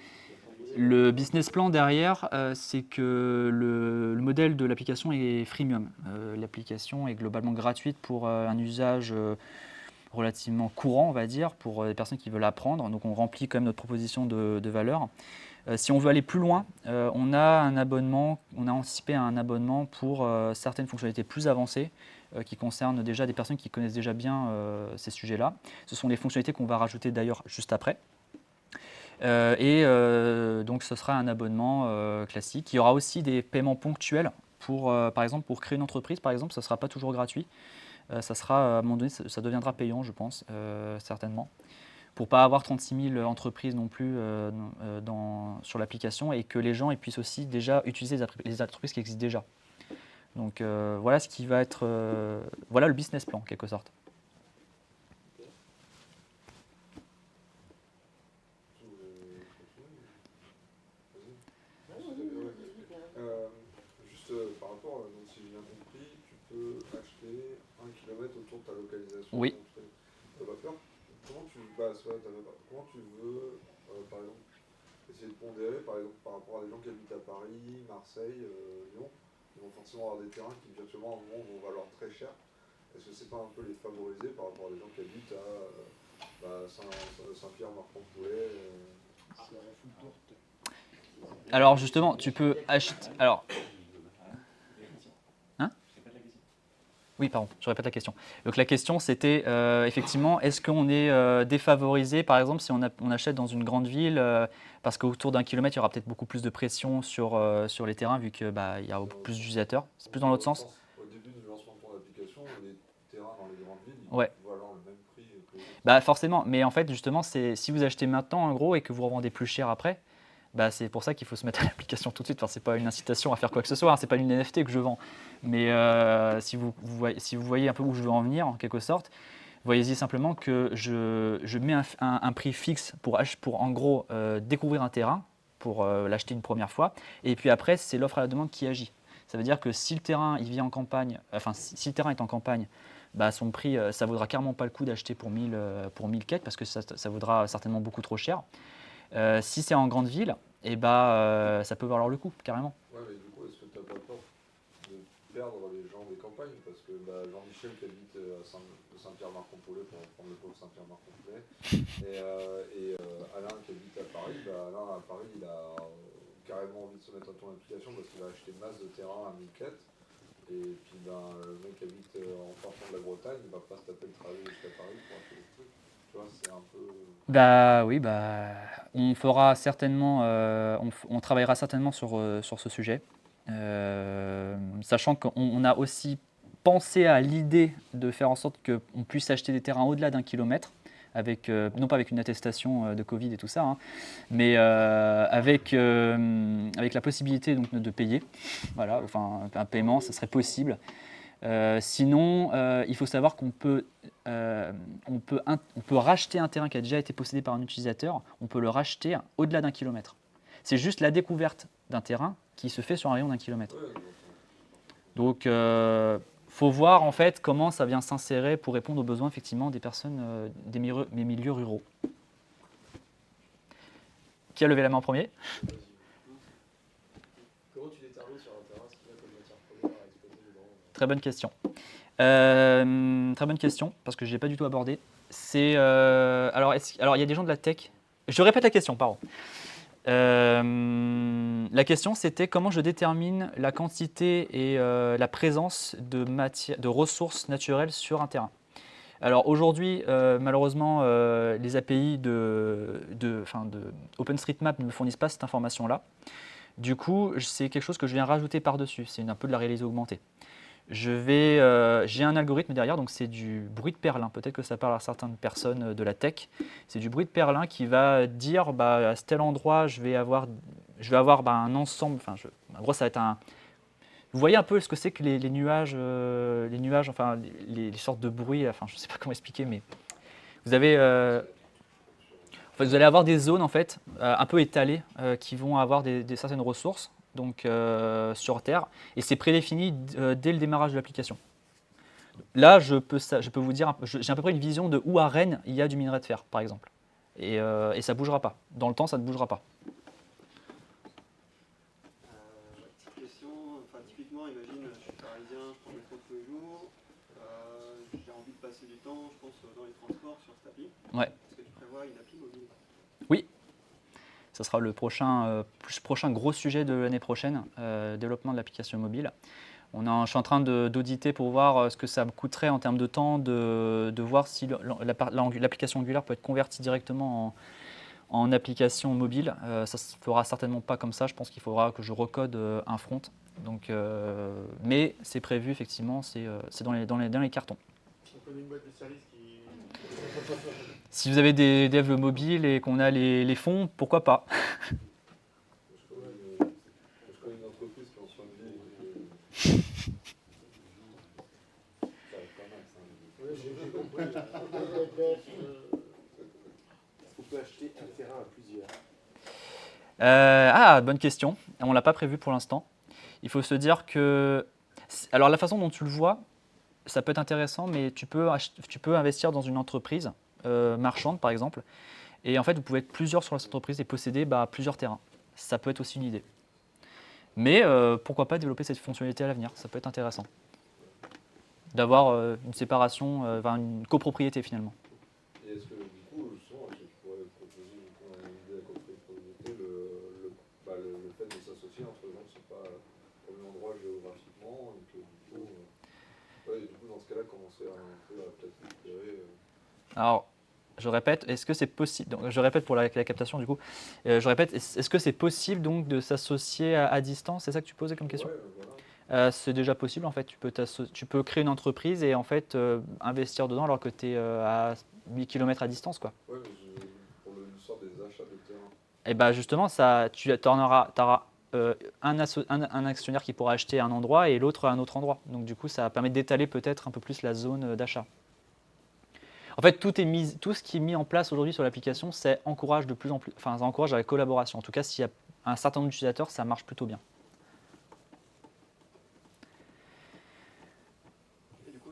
[SPEAKER 1] Le business plan derrière, c'est que le modèle de l'application est freemium. L'application est globalement gratuite pour un usage relativement courant, on va dire, pour les personnes qui veulent apprendre. Donc on remplit quand même notre proposition de valeur. Si on veut aller plus loin, on a anticipé un abonnement pour certaines fonctionnalités plus avancées qui concernent déjà des personnes qui connaissent déjà bien ces sujets-là. Ce sont les fonctionnalités qu'on va rajouter d'ailleurs juste après. Donc ce sera un abonnement classique. Il y aura aussi des paiements ponctuels par exemple pour créer une entreprise, par exemple, ça ne sera pas toujours gratuit. Ça sera à un moment donné, ça deviendra payant, je pense, certainement. Pour ne pas avoir 36 000 entreprises non plus sur l'application et que les gens puissent aussi déjà utiliser les entreprises qui existent déjà. Donc voilà ce qui va être voilà le business plan en quelque sorte.
[SPEAKER 4] Juste par rapport, donc si j'ai bien compris, tu peux acheter 1 km autour de ta localisation.
[SPEAKER 1] Oui.
[SPEAKER 4] Comment tu veux, par exemple, essayer de pondérer, par exemple, par rapport à des gens qui habitent à Paris, Marseille, Lyon, qui vont forcément avoir des terrains qui, virtuellement, à un moment, vont valoir très cher.
[SPEAKER 3] est-ce que c'est pas un peu les favoriser par rapport à des gens qui habitent à Saint-Pierre-Marc-en-Poulet
[SPEAKER 1] Alors justement, tu peux acheter. Alors, hein? Oui, pardon, je répète la question. Donc la question c'était effectivement, est-ce qu'on est défavorisé, par exemple, si on achète dans une grande ville, parce qu'autour d'1 kilomètre, il y aura peut-être beaucoup plus de pression sur les terrains, vu qu'il y a beaucoup plus d'utilisateurs. C'est plus dans l'autre sens?
[SPEAKER 3] Au début du lancement de ton application, les terrains dans les grandes villes,
[SPEAKER 1] Ouais.
[SPEAKER 3] ils vont avoir le même prix que les autres.
[SPEAKER 1] Bah forcément, mais en fait justement, si vous achetez maintenant en gros et que vous revendez plus cher après, bah c'est pour ça qu'il faut se mettre à l'application tout de suite. Enfin, c'est pas une incitation à faire quoi que ce soit, hein, c'est pas une NFT que je vends. Mais si vous voyez un peu où je veux en venir en quelque sorte, voyez-y simplement que je mets un prix fixe pour en gros découvrir un terrain, pour l'acheter une première fois, et puis après c'est l'offre à la demande qui agit. Ça veut dire que si le terrain il vit en campagne, enfin si le terrain est en campagne, bah, son prix, ça vaudra carrément pas le coup d'acheter pour 1000 quêtes parce que ça vaudra certainement beaucoup trop cher. Si c'est en grande ville, et bah, ça peut valoir le coup, carrément.
[SPEAKER 3] Ouais, mais du coup, est-ce que tu n'as pas peur de perdre les gens des campagnes? Parce que Jean-Michel qui habite à Saint-Pierre-Marc-en-Poulet, pour prendre le pauvre Saint-Pierre-Marc-en-Poulet, et Alain qui habite à Paris, Alain à Paris, il a carrément envie de se mettre à ton application parce qu'il va acheter masse de terrain à 1000 quêtes. Et puis le mec qui habite en partant de la Bretagne, il va pas se taper le trajet jusqu'à Paris pour acheter des trucs. Tu vois, c'est un peu.
[SPEAKER 1] Bah oui, bah, on fera certainement, on travaillera certainement sur ce sujet. Sachant qu'on a aussi pensé à l'idée de faire en sorte qu'on puisse acheter des terrains au-delà d'1 kilomètre, non pas avec une attestation de Covid et tout ça, hein, mais avec la possibilité donc, de payer. Voilà, enfin, un paiement, ça serait possible. Sinon, il faut savoir qu'on peut racheter un terrain qui a déjà été possédé par un utilisateur, on peut le racheter au-delà d'1 kilomètre. C'est juste la découverte d'un terrain qui se fait sur un rayon d'1 kilomètre. Donc, faut voir en fait comment ça vient s'insérer pour répondre aux besoins effectivement des personnes des milieux ruraux. Qui a levé la main en premier?
[SPEAKER 5] Comment tu détermines sur un terrain ce qu'il y a comme matière première à exploiter dedans?
[SPEAKER 1] Très bonne question. Très bonne question, parce que je n'ai pas du tout abordé. Alors, il y a des gens de la tech. Je répète la question, pardon. La question, c'était comment je détermine la quantité et la présence de ressources naturelles sur un terrain. Alors aujourd'hui, malheureusement, les API de OpenStreetMap ne me fournissent pas cette information-là. Du coup, c'est quelque chose que je viens rajouter par-dessus. C'est un peu de la réalité augmentée. J'ai un algorithme derrière, donc c'est du bruit de perlin. Peut-être que ça parle à certaines personnes de la tech. C'est du bruit de perlin qui va dire à tel endroit, je vais avoir un ensemble. En gros, ça va être un. Vous voyez un peu ce que c'est que les nuages, enfin les sortes de bruits. Enfin, je ne sais pas comment expliquer, mais vous avez. Vous allez avoir des zones en fait un peu étalées qui vont avoir certaines ressources donc sur Terre, et c'est prédéfini dès le démarrage de l'application. Là, je peux vous dire, j'ai à peu près une vision de où à Rennes il y a du minerai de fer, par exemple, et ça ne bougera pas. Dans le temps, ça ne bougera pas.
[SPEAKER 5] Petite question, enfin typiquement, imagine, je suis parisien, je prends le métro tous les jours, j'ai envie de passer du temps, je pense, dans les transports sur cette appli.
[SPEAKER 1] Ouais.
[SPEAKER 5] Est-ce que tu prévois une appli mobile?
[SPEAKER 1] Oui. Ça sera le prochain gros sujet de l'année prochaine, développement de l'application mobile. Je suis en train d'auditer pour voir ce que ça me coûterait en termes de temps, de voir si l'application Angular peut être convertie directement en application mobile. Ça ne se fera certainement pas comme ça, je pense qu'il faudra que je recode un front. Donc, mais c'est prévu, effectivement, c'est dans les cartons.
[SPEAKER 4] On connaît une boîte de service qui.
[SPEAKER 1] Si vous avez des devs mobiles et qu'on a les fonds, pourquoi pas?
[SPEAKER 3] Je connais une entreprise qui est en soin de vie. Ça va être pas mal, ça.
[SPEAKER 4] Oui, j'ai compris. Est-ce qu'on peut acheter un terrain à plusieurs?
[SPEAKER 1] Bonne question. On ne l'a pas prévu pour l'instant. Il faut se dire que. Alors, la façon dont tu le vois, ça peut être intéressant, mais tu peux investir dans une entreprise marchande, par exemple. Et en fait, vous pouvez être plusieurs sur cette entreprise et posséder plusieurs terrains. Ça peut être aussi une idée. Mais pourquoi pas développer cette fonctionnalité à l'avenir? Ça peut être intéressant. d'avoir une séparation, une copropriété finalement.
[SPEAKER 3] Et est-ce que du coup, justement, est-ce que tu pourrais proposer du coup, un idée à copropriété le fait de s'associer entre gens qui ne sont pas au même endroit géographiquement et que du coup, ouais, et du coup dans ce cas-là, commencer un peu à peut-être récupérer.
[SPEAKER 1] Alors, je répète, est-ce que c'est possible, donc, je répète pour la captation du coup, je répète, est-ce que c'est possible donc de s'associer à distance? C'est ça que tu posais comme question?
[SPEAKER 3] Ouais, voilà.
[SPEAKER 1] C'est déjà possible en fait, tu peux créer une entreprise et en fait investir dedans alors que tu es à 8 km à distance quoi.
[SPEAKER 3] Ouais, mais pour l'histoire des achats de terrain.
[SPEAKER 1] Et bah justement, tu auras un actionnaire qui pourra acheter à un endroit et l'autre à un autre endroit. Donc du coup, ça permet d'étaler peut-être un peu plus la zone d'achat. En fait, tout ce qui est mis en place aujourd'hui sur l'application, ça encourage de plus en plus, enfin, ça encourage la collaboration. En tout cas, s'il y a un certain nombre d'utilisateurs, ça marche plutôt bien.
[SPEAKER 5] Et du coup,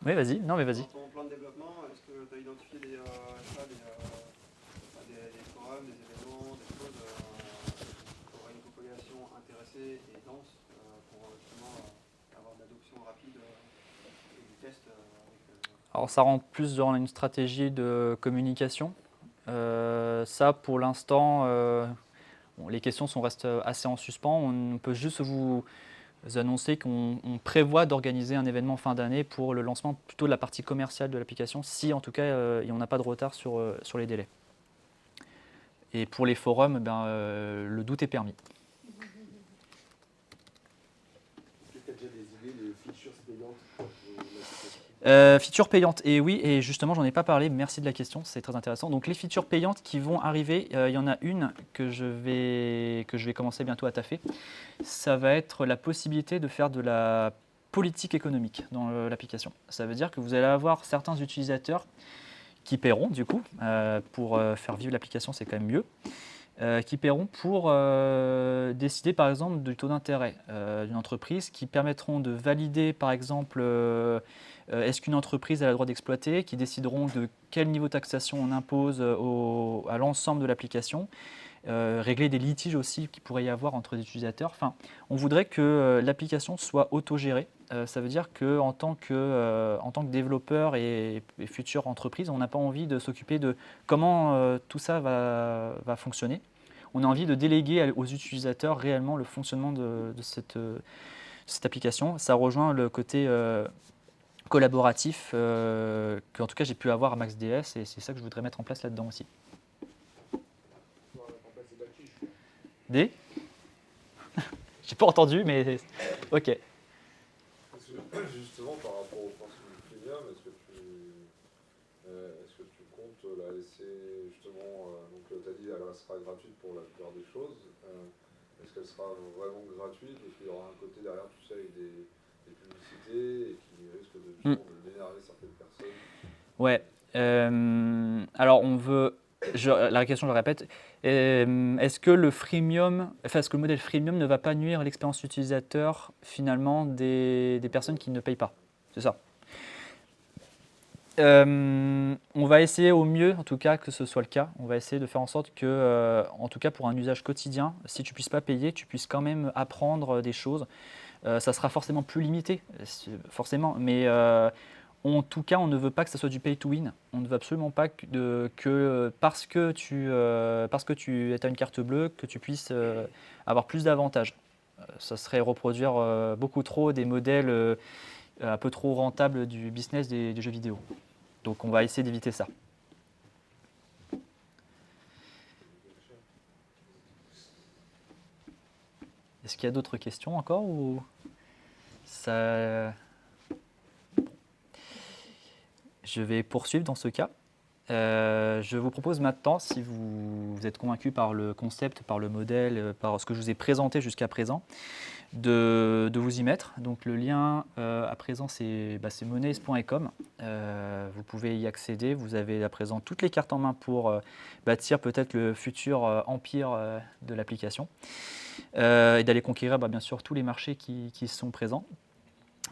[SPEAKER 1] Oui, vas-y. Non, mais vas-y.
[SPEAKER 5] dans ton plan de développement, est-ce que tu as identifié des forums, des événements, des choses pour une population intéressée et dense pour justement avoir de l'adoption rapide et du test
[SPEAKER 1] Alors, ça rentre plus dans une stratégie de communication. Ça, pour l'instant, les questions restent assez en suspens. On peut juste vous annoncer qu'on prévoit d'organiser un événement fin d'année pour le lancement plutôt de la partie commerciale de l'application, si en tout cas on n'a pas de retard sur les délais. Et pour les forums, le doute est permis.
[SPEAKER 4] Est-ce que tu as déjà des idées de features payantes pour l'application?
[SPEAKER 1] Features payantes, et oui, et justement, j'en ai pas parlé, merci de la question, c'est très intéressant. Donc les features payantes qui vont arriver, il y en a une que je vais commencer bientôt à taffer. Ça va être la possibilité de faire de la politique économique dans l'application. Ça veut dire que vous allez avoir certains utilisateurs qui paieront du coup, pour faire vivre l'application, c'est quand même mieux. Qui paieront pour décider par exemple du taux d'intérêt d'une entreprise, qui permettront de valider par exemple est-ce qu'une entreprise a le droit d'exploiter, qui décideront de quel niveau de taxation on impose à l'ensemble de l'application, régler des litiges aussi qu'il pourrait y avoir entre des utilisateurs. Enfin, on voudrait que l'application soit autogérée. Ça veut dire qu'en tant que développeur et future entreprise, on n'a pas envie de s'occuper de comment tout ça va fonctionner. On a envie de déléguer aux utilisateurs réellement le fonctionnement de cette application. Ça rejoint le côté collaboratif qu'en tout cas j'ai pu avoir à MaxDS, et c'est ça que je voudrais mettre en place là-dedans aussi. Des J'ai pas entendu, mais ok.
[SPEAKER 3] Justement, par rapport au principe du freemium, est-ce que tu comptes la laisser justement, donc tu as dit elle sera gratuite pour la plupart des choses, est-ce qu'elle sera vraiment gratuite ou est-ce qu'il y aura un côté derrière, tu sais, avec des publicités et qui risque justement de d'énerver certaines personnes?
[SPEAKER 1] Ouais. Alors on veut. La question, je le répète. Est-ce que le modèle freemium ne va pas nuire à l'expérience utilisateur finalement des personnes qui ne payent pas? C'est ça. On va essayer au mieux, en tout cas, que ce soit le cas. On va essayer de faire en sorte que, en tout cas pour un usage quotidien, si tu ne puisses pas payer, tu puisses quand même apprendre des choses. Ça sera forcément plus limité, forcément, mais en tout cas, on ne veut pas que ça soit du pay to win. On ne veut absolument pas que parce que tu as une carte bleue, que tu puisses avoir plus d'avantages. Ça serait reproduire beaucoup trop des modèles un peu trop rentables du business des jeux vidéo. Donc on va essayer d'éviter ça. Est-ce qu'il y a d'autres questions encore ou ça... Je vais poursuivre dans ce cas. Je vous propose maintenant, si vous êtes convaincu par le concept, par le modèle, par ce que je vous ai présenté jusqu'à présent, de vous y mettre. Donc le lien à présent c'est moneys.com. Vous pouvez y accéder. Vous avez à présent toutes les cartes en main pour bâtir peut-être le futur empire de l'application et d'aller conquérir bien sûr tous les marchés qui sont présents.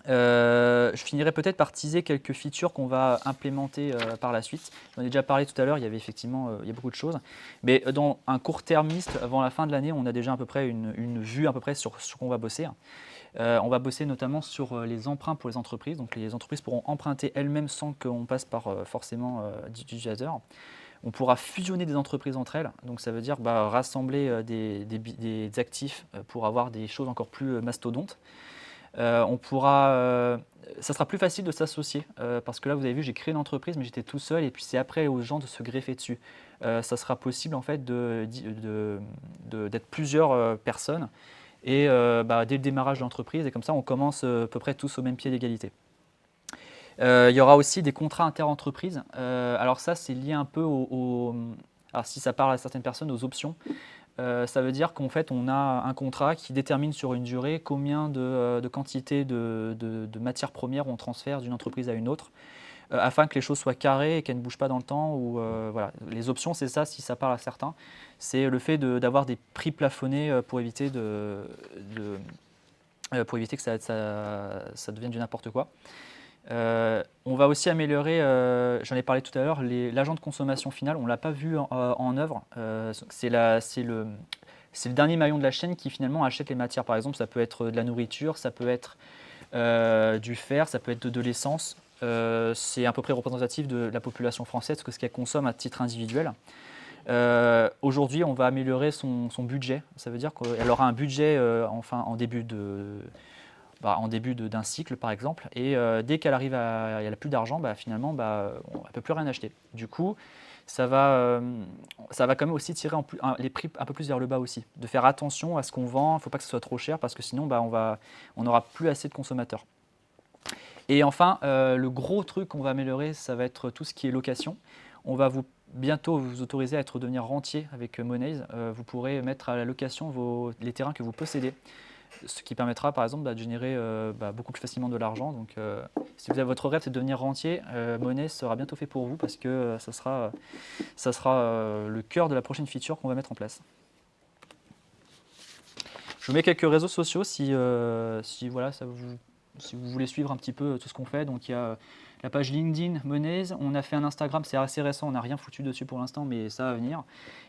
[SPEAKER 1] Je finirai peut-être par teaser quelques features qu'on va implémenter par la suite. J'en ai déjà parlé tout à l'heure, il y avait effectivement il y a beaucoup de choses. Mais dans un court-termiste, avant la fin de l'année, on a déjà à peu près une vue à peu près sur ce qu'on va bosser. On va bosser notamment sur les emprunts pour les entreprises. Donc les entreprises pourront emprunter elles-mêmes sans qu'on passe par forcément d'utilisateurs. On pourra fusionner des entreprises entre elles. Donc ça veut dire rassembler des actifs pour avoir des choses encore plus mastodontes. Ça sera plus facile de s'associer parce que là, vous avez vu, j'ai créé une entreprise, mais j'étais tout seul et puis c'est après aux gens de se greffer dessus. Ça sera possible en fait d'être plusieurs personnes et dès le démarrage de l'entreprise et comme ça, on commence à peu près tous au même pied d'égalité. Il y aura aussi des contrats inter-entreprises. Alors ça, c'est lié un peu alors si ça parle à certaines personnes, aux options. Ça veut dire qu'en fait, on a un contrat qui détermine sur une durée combien de quantité de matières premières on transfère d'une entreprise à une autre, afin que les choses soient carrées et qu'elles ne bougent pas dans le temps. Voilà. Les options, c'est ça, si ça parle à certains, c'est le fait d'avoir des prix plafonnés pour éviter que ça devienne du n'importe quoi. On va aussi améliorer, j'en ai parlé tout à l'heure, l'agent de consommation finale, on ne l'a pas vu en œuvre. C'est le dernier maillon de la chaîne qui finalement achète les matières. Par exemple, ça peut être de la nourriture, ça peut être du fer, ça peut être de l'essence. C'est à peu près représentatif de la population française, que ce qu'elle consomme à titre individuel. Aujourd'hui, on va améliorer son budget. Ça veut dire qu'elle aura un budget en début d'un cycle, par exemple, et dès qu'elle arrive elle n'a plus d'argent, finalement, elle ne peut plus rien acheter. Du coup, ça va quand même aussi tirer les prix un peu plus vers le bas aussi, de faire attention à ce qu'on vend. Il ne faut pas que ce soit trop cher parce que sinon, on n'aura plus assez de consommateurs. Et enfin, le gros truc qu'on va améliorer, ça va être tout ce qui est location. On va bientôt vous autoriser à devenir rentier avec Monese. Vous pourrez mettre à la location les terrains que vous possédez. Ce qui permettra par exemple de générer beaucoup plus facilement de l'argent. Donc si vous avez votre rêve, c'est de devenir rentier, Monese sera bientôt fait pour vous parce que ça sera le cœur de la prochaine feature qu'on va mettre en place. Je vous mets quelques réseaux sociaux si vous voulez suivre un petit peu tout ce qu'on fait. Donc il y a la page LinkedIn Monese, on a fait un Instagram, c'est assez récent, on n'a rien foutu dessus pour l'instant, mais ça va venir.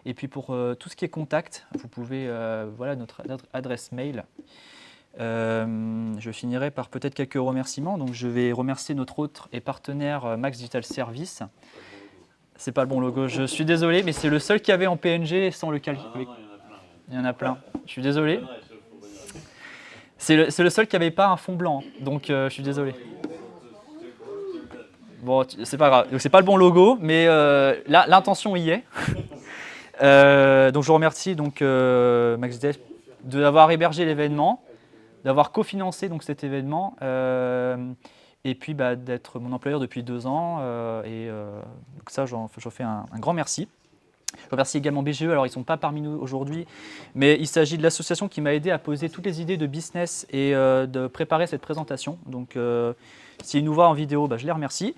[SPEAKER 1] Et puis pour tout ce qui est contact, vous pouvez, voilà notre adresse mail. Je finirai par peut-être quelques remerciements. Donc je vais remercier notre hôte et partenaire Max Digital Service. C'est pas le bon logo, je suis désolé, mais c'est le seul qu'il y avait en PNG sans le calculer. Il y en a plein. Je suis désolé. C'est le seul qui n'avait pas un fond blanc, donc je suis désolé. Bon, c'est pas grave. Donc c'est pas le bon logo, mais là l'intention y est. Donc je vous remercie Max Digital d'avoir hébergé l'événement, d'avoir cofinancé cet événement, et puis d'être mon employeur depuis 2 ans. Donc ça, j'en fais un grand merci. Je remercie également BGE, alors ils ne sont pas parmi nous aujourd'hui, mais il s'agit de l'association qui m'a aidé à poser toutes les idées de business et de préparer cette présentation. Donc s'ils nous voient en vidéo, je les remercie.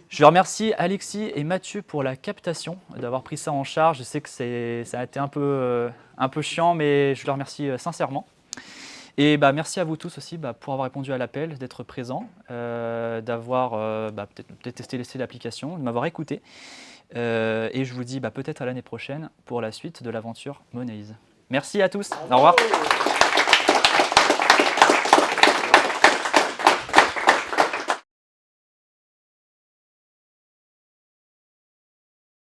[SPEAKER 1] Je remercie Alexis et Mathieu pour la captation, d'avoir pris ça en charge. Je sais que ça a été un peu chiant, mais je les remercie sincèrement. Et merci à vous tous aussi pour avoir répondu à l'appel, d'être présents, d'avoir peut-être testé l'application, de m'avoir écouté. Et je vous dis peut-être à l'année prochaine pour la suite de l'aventure Monese. Merci à tous. Au revoir.